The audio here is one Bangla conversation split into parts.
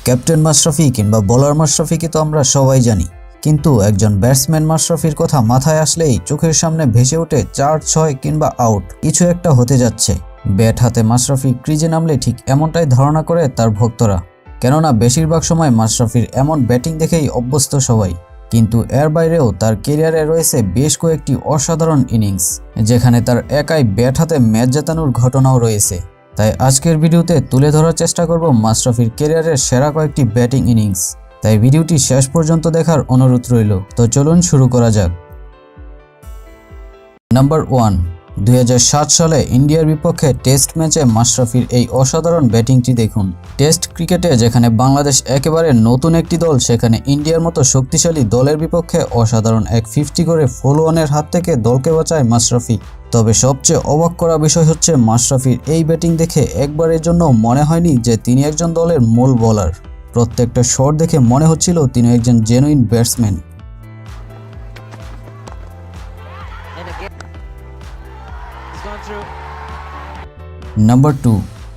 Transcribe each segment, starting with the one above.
ক্যাপ্টেন মাশরাফি কিংবা বোলার মাশরাফিকে তো আমরা সবাই জানি, কিন্তু একজন ব্যাটসম্যান মাশরাফির কথা মাথায় আসলেই চোখের সামনে ভেসে ওঠে 4-6 কিংবা আউট, কিছু একটা হতে যাচ্ছে। ব্যাট হাতে মাশরাফি ক্রিজে নামলে ঠিক এমনটাই ধারণা করে তার ভক্তরা, কেননা বেশিরভাগ সময় মাশরাফির এমন ব্যাটিং দেখেই অভ্যস্ত সবাই। কিন্তু এর বাইরেও তার ক্যারিয়ারে রয়েছে বেশ কয়েকটি অসাধারণ ইনিংস, যেখানে তার একাই ব্যাট হাতে ম্যাচ জেতানোর ঘটনাও রয়েছে। তাই আজকের ভিডিওতে তুলে ধরার চেষ্টা করব মাশরাফির ক্যারিয়ারের সেরা কয়েকটি ব্যাটিং ইনিংস। তাই ভিডিওটি শেষ পর্যন্ত দেখার অনুরোধ রইল। তো চলুন শুরু করা যাক। নাম্বার 1, 2007 সালে ইন্ডিয়ার বিপক্ষে টেস্ট ম্যাচে মাশরাফির এই অসাধারণ ব্যাটিংটি দেখুন। টেস্ট ক্রিকেটে যেখানে বাংলাদেশ একেবারে নতুন একটি দল, সেখানে ইন্ডিয়ার মতো শক্তিশালী দলের বিপক্ষে অসাধারণ এক 50 করে ফলো-অনের হাত থেকে দলকে বাঁচায় মাশরাফি। তবে সবচেয়ে অবাক করা বিষয় হচ্ছে মাশরাফির এই ব্যাটিং দেখে একবারের জন্য মনে হয়নি যে তিনি একজন দলের মূল বোলার। প্রত্যেকটা শট দেখে মনে হচ্ছিল তিনি একজন জেনুইন ব্যাটসম্যান। নাম্বার 2,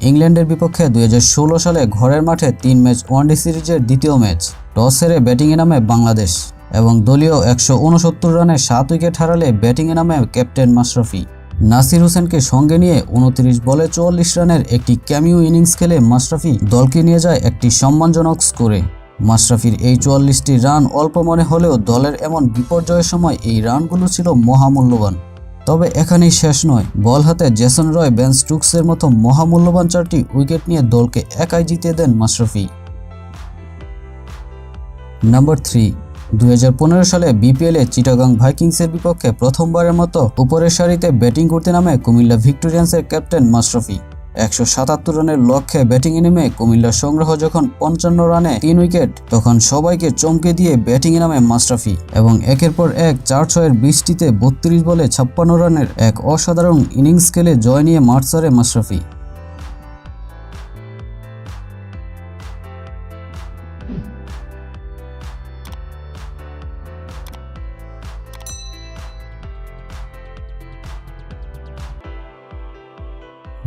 ইংল্যান্ডের বিপক্ষে 2016 সালে ঘরের মাঠে 3 ম্যাচ ওয়ানডে সিরিজের দ্বিতীয় ম্যাচ। টস হেরে ব্যাটিংয়ে নামে বাংলাদেশ এবং দলীয় 169 রানে 7 উইকেট হারালে ব্যাটিংয়ে নামে ক্যাপ্টেন মাশরাফি। নাসির হোসেনকে সঙ্গে নিয়ে 29 বলে 44 রানের একটি ক্যামিও ইনিংস খেলে মাশরাফি দলকে নিয়ে যায় একটি সম্মানজনক স্কোরে। মাশরাফির এই 44টি রান অল্প মনে হলেও দলের এমন বিপর্যয়ের সময় এই রানগুলো ছিল মহামূল্যবান। তবে এখানেই শেষ নয়, বল হাতে জেসন রয়, বেন স্টোকসের মতো মহামূল্যবান 4টি উইকেট নিয়ে দলকে একাই জিতিয়ে দেন মাশরাফি। নাম্বার 3, 2015 সালে বিপিএলে চিটাগাং ভাইকিংসের বিপক্ষে প্রথমবারের মতো উপরের সারিতে ব্যাটিং করতে নামে কুমিল্লা ভিক্টোরিয়ান্সের ক্যাপ্টেন মাশরাফি। 177 রানের লক্ষ্যে ব্যাটিংয়ে নেমে কুমিল্লার সংগ্রহ যখন 55 রানে 3 উইকেট, তখন সবাইকে চমকে দিয়ে ব্যাটিংয়ে নামে মাশরাফি এবং একের পর এক 4-6-এর বৃষ্টিতে 32 বলে 56 রানের এক অসাধারণ ইনিংস খেলে জয় নিয়ে মাঠ ছাড়ে মাশরাফি।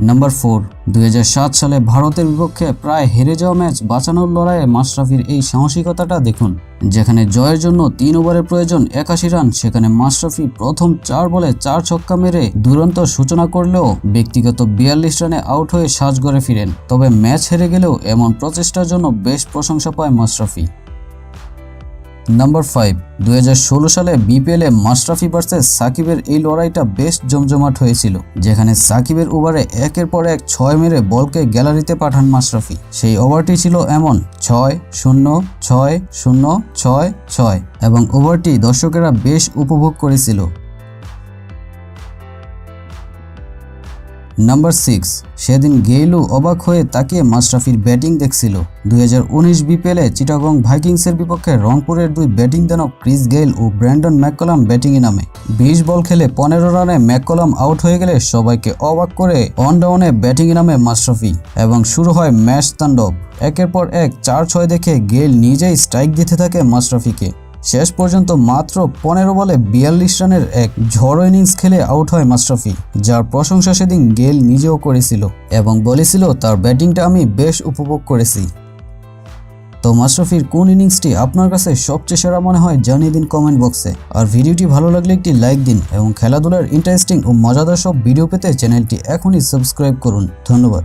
নাম্বার 4, 2007 সালে ভারতের বিপক্ষে প্রায় হেরে যাওয়া ম্যাচ বাঁচানোর লড়াইয়ে মাশরাফির এই সাহসিকতাটা দেখুন। যেখানে জয়ের জন্য 3 ওভারের প্রয়োজন 81 রান, সেখানে মাশরাফি প্রথম 4 বলে 4 ছক্কা মেরে দুরন্ত সূচনা করলেও ব্যক্তিগত 42 রানে আউট হয়ে সাজঘরে ফিরেন। তবে ম্যাচ হেরে গেলেও এমন প্রচেষ্টার জন্য বেশ প্রশংসা পায় মাশরাফি। নাম্বার 5, 2016 সালে বিপিএলে মাশরাফি ভার্সেস সাকিবের এই লড়াইটা বেশ জমজমাট হয়েছিল, যেখানে সাকিবের ওভারে একের পর এক 6 মেরে বলকে গ্যালারিতে পাঠান মাশরাফি। সেই ওভারটি ছিল এমন 6-0-6-0-6-6 এবং ওভারটি দর্শকেরা বেশ উপভোগ করেছিল। নাম্বার 6, সেদিন গেইলও অবাক হয়ে তাকিয়ে মাশরাফির ব্যাটিং দেখছিল। 2019 বিপিএলে চিটাগং ভাইকিংসের বিপক্ষে রংপুরের 2 ব্যাটিং দানব ক্রিস গেইল ও ব্র্যান্ডন ম্যাককালাম ব্যাটিংয়ে নামে। 20 বল খেলে 15 রানে ম্যাককালাম আউট হয়ে গেলে সবাইকে অবাক করে অন ডাউনে ব্যাটিংয়ে নামে মাশরাফি এবং শুরু হয় ম্যাচ তাণ্ডব। একের পর এক 4-6 দেখে গেইল নিজেই স্ট্রাইক দিতে থাকে মাশরাফিকে। শেষ পর্যন্ত মাত্র 15 বলে 42 রানের এক ঝড়ো ইনিংস খেলে আউট হয় মাশরাফি, যার প্রশংসা সেদিন গেইল নিজেও করেছিল এবং বলেছিল তার ব্যাটিংটা আমি বেশ উপভোগ করেছি। তো মাশরাফির কোন ইনিংসটি আপনার কাছে সবচেয়ে সেরা মনে হয় জানিয়ে দিন কমেন্ট বক্সে। আর ভিডিওটি ভালো লাগলে একটি লাইক দিন এবং খেলাধুলার ইন্টারেস্টিং ও মজাদার সব ভিডিও পেতে চ্যানেলটি এখনই সাবস্ক্রাইব করুন। ধন্যবাদ।